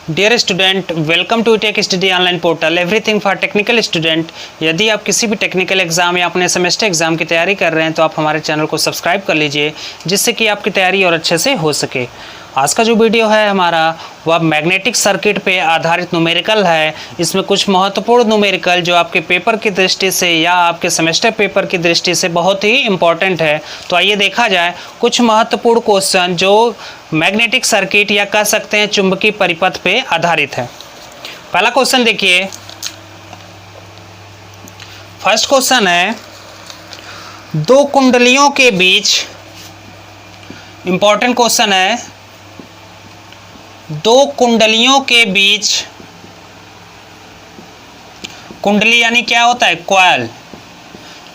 Dear student, welcome to tech study online portal everything for technical student. यदि आप किसी भी टेक्निकल एग्जाम या अपने सेमेस्टर एग्जाम की तैयारी कर रहे हैं तो आप हमारे चैनल को सब्सक्राइब कर लीजिए, जिससे कि आपकी तैयारी और अच्छे से हो सके। आज का जो वीडियो है हमारा वह मैग्नेटिक सर्किट पे आधारित न्यूमेरिकल है। इसमें कुछ महत्वपूर्ण न्यूमेरिकल जो आपके पेपर की दृष्टि से या आपके सेमेस्टर पेपर की दृष्टि से बहुत ही इम्पॉर्टेंट है। तो आइए देखा जाए कुछ महत्वपूर्ण क्वेश्चन जो मैग्नेटिक सर्किट या कह सकते हैं चुंबकीय परिपथ पे आधारित है। पहला क्वेश्चन देखिए, फर्स्ट क्वेश्चन है, दो कुंडलियों के बीच, इंपॉर्टेंट क्वेश्चन है, दो कुंडलियों के बीच, कुंडली यानी क्या होता है, कॉइल,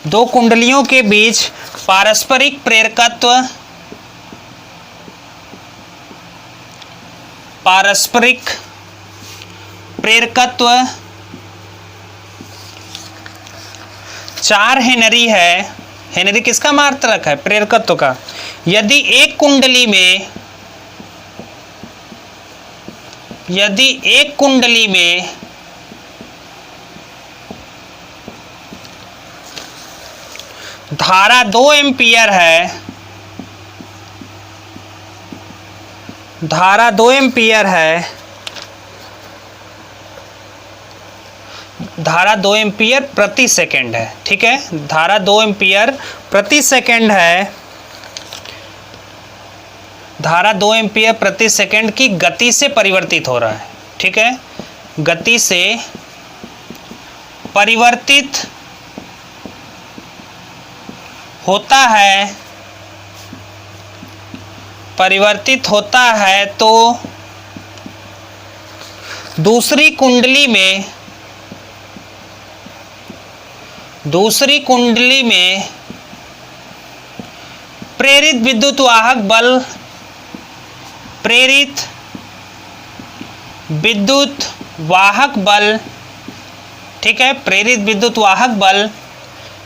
दो कुंडलियों के बीच पारस्परिक प्रेरकत्व, पारस्परिक प्रेरकत्व 4 हेनरी है। हेनरी किसका मात्रक है, प्रेरकत्व का। यदि एक कुंडली में धारा 2 एम्पियर है, धारा 2 एम्पियर है, धारा 2 एम्पियर प्रति सेकंड है, ठीक है, धारा 2 एम्पियर प्रति सेकंड है, धारा 2 एम्पियर प्रति सेकंड की गति से परिवर्तित हो रहा है, ठीक है, गति से परिवर्तित होता है, परिवर्तित होता है, तो दूसरी कुंडली में प्रेरित विद्युत वाहक बल, प्रेरित विद्युत वाहक बल, ठीक है, प्रेरित विद्युत वाहक बल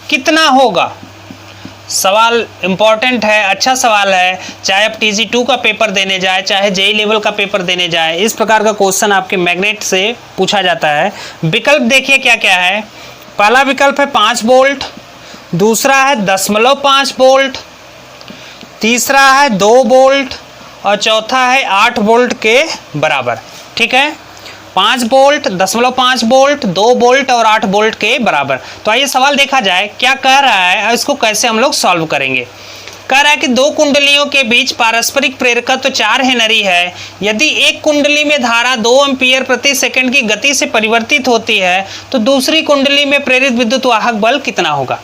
कितना होगा। सवाल इंपॉर्टेंट है, अच्छा सवाल है। चाहे आप TG2 का पेपर देने जाए, चाहे JEE लेवल का पेपर देने जाए, इस प्रकार का क्वेश्चन आपके मैग्नेट से पूछा जाता है। विकल्प देखिए क्या क्या है। पहला विकल्प है 5 वोल्ट, दूसरा है 0.5 वोल्ट, तीसरा है 2 वोल्ट और चौथा है 8 वोल्ट के बराबर, ठीक है। 5 वोल्ट, 0.5 वोल्ट, 2 वोल्ट और 8 वोल्ट के बराबर। तो आइए सवाल देखा जाए क्या कह रहा है और इसको कैसे हम लोग सॉल्व करेंगे। कह रहा है कि दो कुंडलियों के बीच पारस्परिक प्रेरकत्व 4 हेनरी है। यदि एक कुंडली में धारा 2 एम्पियर प्रति सेकंड की गति से परिवर्तित होती है तो दूसरी कुंडली में प्रेरित विद्युत वाहक बल कितना होगा।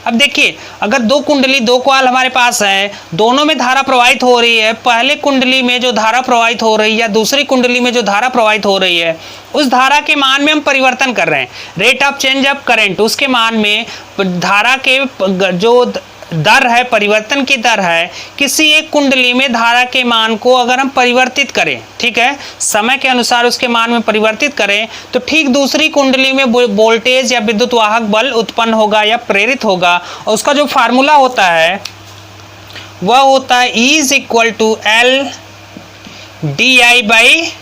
अब देखिए, अगर दो कुंडली, दो कॉइल हमारे पास है, दोनों में धारा प्रवाहित हो रही है, पहले कुंडली में जो धारा प्रवाहित हो रही है या दूसरी कुंडली में जो धारा प्रवाहित हो रही है, उस धारा के मान में हम परिवर्तन कर रहे हैं, rate of change of current, उसके मान में धारा के जो दर है, परिवर्तन की दर है, किसी एक कुंडली में धारा के मान को अगर हम परिवर्तित करें, ठीक है, समय के अनुसार उसके मान में परिवर्तित करें, तो ठीक दूसरी कुंडली में वोल्टेज या विद्युत वाहक बल उत्पन्न होगा या प्रेरित होगा। और उसका जो फार्मूला होता है वह होता है E=L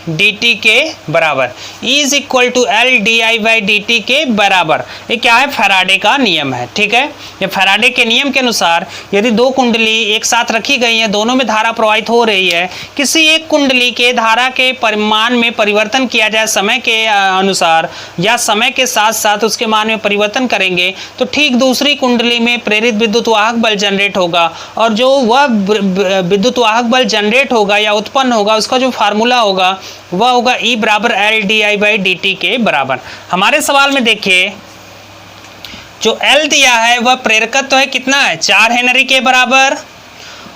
di/dt के बराबर, E=L di/dt के बराबर। ये क्या है, फैराडे का नियम है, ठीक है। ये फैराडे के नियम के अनुसार यदि दो कुंडली एक साथ रखी गई है, दोनों में धारा प्रवाहित हो रही है, किसी एक कुंडली के धारा के परिमाण में परिवर्तन किया जाए समय के अनुसार या समय के साथ साथ उसके मान में परिवर्तन करेंगे, तो ठीक दूसरी कुंडली में प्रेरित विद्युत वाहक बल जनरेट होगा। और जो वह विद्युत वाहक बल जनरेट होगा या उत्पन्न होगा, उसका जो फार्मूला होगा वह होगा E=L di/dt के बराबर। हमारे सवाल में देखिए जो L दिया है वह प्रेरकत्व है, कितना है, 4 हेनरी के बराबर,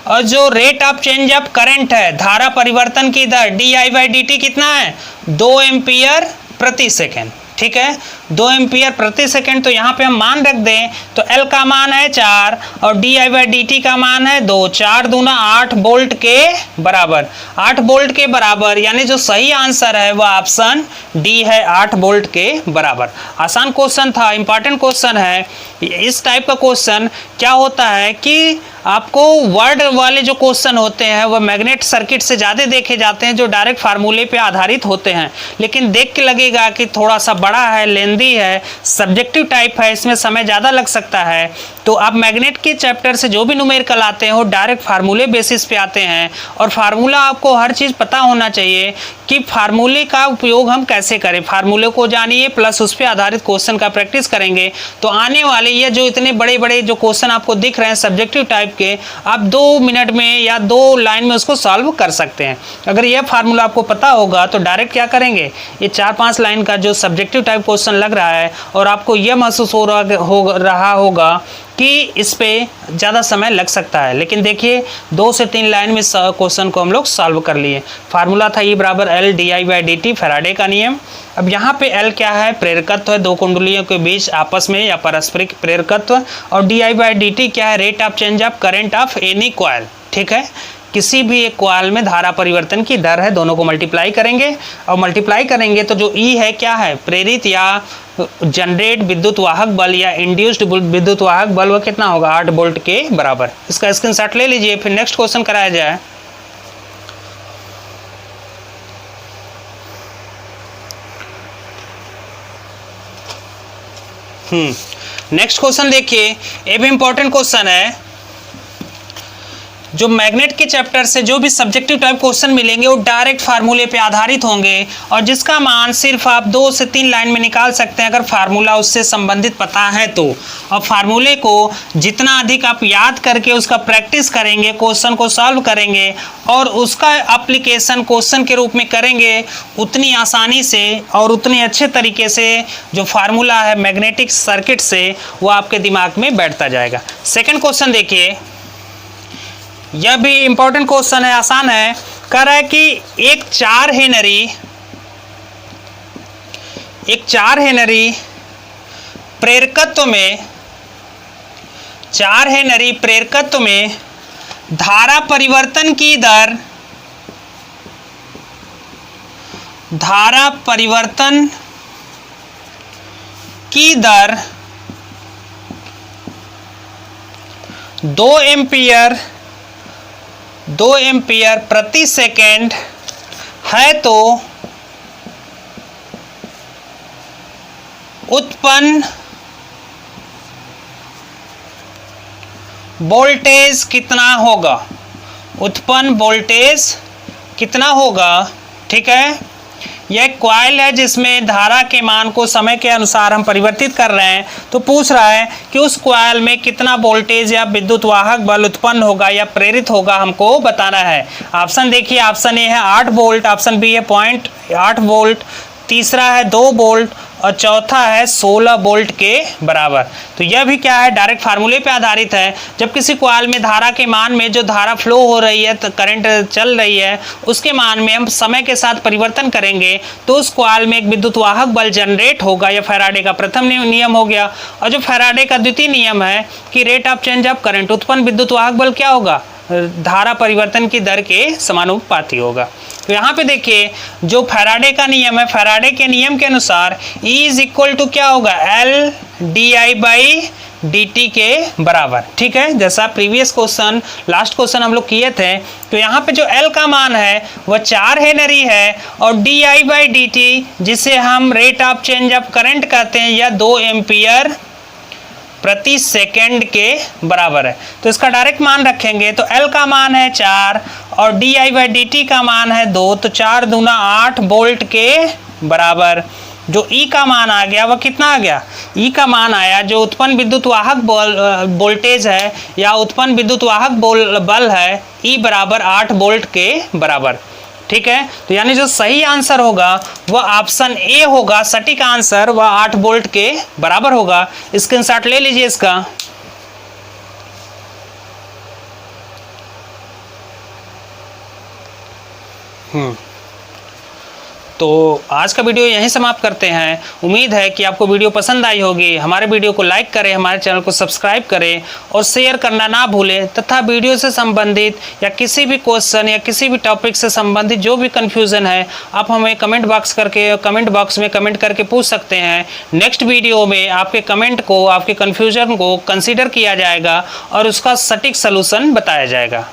और जो rate of change of current है, धारा परिवर्तन की दर di/dt कितना है, 2 एम्पियर प्रति सेकेंड, ठीक है। 2 एम्पियर प्रति सेकंड, तो यहाँ पे हम मान रख दें तो L का मान है 4 और di/dt का मान है 2, 4 दूना 8 वोल्ट के बराबर, 8 वोल्ट के बराबर, यानी जो सही आंसर है वह ऑप्शन डी है, 8 वोल्ट के बराबर। आसान क्वेश्चन था, इंपॉर्टेंट क्वेश्चन है। इस टाइप का क्वेश्चन क्या होता है कि आपको वर्ड वाले जो क्वेश्चन होते हैं वह मैग्नेट सर्किट से ज़्यादा देखे जाते हैं, जो डायरेक्ट फार्मूले पे आधारित होते हैं, लेकिन देख के लगेगा कि थोड़ा सा बड़ा है, लेंदी है, सब्जेक्टिव टाइप है, इसमें समय ज़्यादा लग सकता है। तो आप मैग्नेट के चैप्टर से जो भी न्यूमेरिकल आते हैं वो डायरेक्ट फार्मूले बेसिस पे आते हैं, और फार्मूला आपको हर चीज़ पता होना चाहिए कि फार्मूले का उपयोग हम कैसे करें। फार्मूले को जानिए प्लस उस पर आधारित क्वेश्चन का प्रैक्टिस करेंगे तो आने वाले ये जो इतने बड़े बड़े जो क्वेश्चन आपको दिख रहे हैं सब्जेक्टिव टाइप के, आप 2 मिनट में या 2 लाइन में उसको सॉल्व कर सकते हैं। अगर यह फार्मूला आपको पता होगा तो डायरेक्ट क्या करेंगे, ये 4-5 लाइन का जो सब्जेक्टिव टाइप क्वेश्चन लग रहा है और आपको यह महसूस हो रहा होगा कि इस पे ज़्यादा समय लग सकता है, लेकिन देखिए 2 से 3 लाइन में क्वेश्चन को हम लोग सॉल्व कर लिए। फार्मूला था E बराबर L di/dt, फैराडे का नियम। अब यहाँ पे L क्या है, प्रेरकत्व है, 2 कुंडलियों के बीच आपस में या पारस्परिक प्रेरकत्व, और di/dt क्या है, rate of change of current of any coil. ठीक है, किसी भी एक कॉइल में धारा परिवर्तन की दर है, दोनों को मल्टीप्लाई करेंगे, और मल्टीप्लाई करेंगे तो जो E है क्या है, प्रेरित या जनरेट विद्युत वाहक बल या इंड्यूस्ड विद्युत वाहक बल, वह कितना होगा, 8 वोल्ट के बराबर। इसका स्क्रीनशॉट ले लीजिए, फिर नेक्स्ट क्वेश्चन कराया जाए। नेक्स्ट क्वेश्चन देखिए, ये भी इंपॉर्टेंट क्वेश्चन है। जो मैग्नेट के चैप्टर से जो भी सब्जेक्टिव टाइप क्वेश्चन मिलेंगे वो डायरेक्ट फार्मूले पे आधारित होंगे, और जिसका मान सिर्फ आप 2 से 3 लाइन में निकाल सकते हैं अगर फार्मूला उससे संबंधित पता है तो। और फार्मूले को जितना अधिक आप याद करके उसका प्रैक्टिस करेंगे, क्वेश्चन को सॉल्व करेंगे और उसका एप्लीकेशन क्वेश्चन के रूप में करेंगे, उतनी आसानी से और उतने अच्छे तरीके से जो फार्मूला है मैग्नेटिक सर्किट से वो आपके दिमाग में बैठता जाएगा। सेकेंड क्वेश्चन देखिए, यह भी इंपॉर्टेंट क्वेश्चन है, आसान है। कह रहा है कि एक 4 हेनरी प्रेरकत्व में, 4 हेनरी प्रेरकत्व में धारा परिवर्तन की दर, धारा परिवर्तन की दर 2 एम्पियर प्रति सेकेंड है तो उत्पन्न वोल्टेज कितना होगा, उत्पन्न वोल्टेज कितना होगा। ठीक है, यह कॉइल है जिसमें धारा के मान को समय के अनुसार हम परिवर्तित कर रहे हैं, तो पूछ रहा है कि उस कॉइल में कितना वोल्टेज या विद्युत वाहक बल उत्पन्न होगा या प्रेरित होगा, हमको बताना है। ऑप्शन देखिए, ऑप्शन ए है 8 वोल्ट, ऑप्शन बी है 0.8 वोल्ट, तीसरा है 2 वोल्ट और चौथा है 16 वोल्ट के बराबर। तो यह भी क्या है, डायरेक्ट फार्मूले पे आधारित है। जब किसी कॉइल में धारा के मान में जो धारा फ्लो हो रही है, तो करंट चल रही है, उसके मान में हम समय के साथ परिवर्तन करेंगे तो उस कॉइल में एक विद्युत वाहक बल जनरेट होगा। यह फैराडे का प्रथम नियम हो गया। और जो फैराडे का द्वितीय नियम है कि rate of change of current, उत्पन्न विद्युत वाहक बल क्या होगा, धारा परिवर्तन की दर के समानुपाती होगा। तो यहाँ पे देखिए जो फैराडे का नियम है, फैराडे के नियम के अनुसार E इज इक्वल टू क्या होगा, L di/dt के बराबर। ठीक है, जैसा प्रीवियस क्वेश्चन, लास्ट क्वेश्चन हम लोग किए थे, तो यहाँ पे जो L का मान है वह 4 हेनरी है और di/dt जिसे हम rate of change of current कहते हैं, या 2 एम्पियर प्रति सेकेंड के बराबर है। तो इसका डायरेक्ट मान रखेंगे तो L का मान है 4 और di/dt का मान है 2, तो 4 दूना 8 वोल्ट के बराबर। जो E का मान आ गया वह कितना आ गया, E का मान आया जो उत्पन्न विद्युत वाहक वोल्टेज है या उत्पन्न विद्युत वाहक बल है, E बराबर 8 वोल्ट के बराबर। ठीक है, तो यानी जो सही आंसर होगा वह ऑप्शन ए होगा, सटीक आंसर वह 8 वोल्ट के बराबर होगा। स्क्रीनशॉट ले लीजिए इसका। तो आज का वीडियो यहीं समाप्त करते हैं। उम्मीद है कि आपको वीडियो पसंद आई होगी। हमारे वीडियो को लाइक करें, हमारे चैनल को सब्सक्राइब करें और शेयर करना ना भूलें तथा वीडियो से संबंधित या किसी भी क्वेश्चन या किसी भी टॉपिक से संबंधित जो भी कन्फ्यूज़न है आप हमें कमेंट बॉक्स में कमेंट करके पूछ सकते हैं। नेक्स्ट वीडियो में आपके कमेंट को, आपके कन्फ्यूजन को कंसीडर किया जाएगा और उसका सटीक सलूशन बताया जाएगा।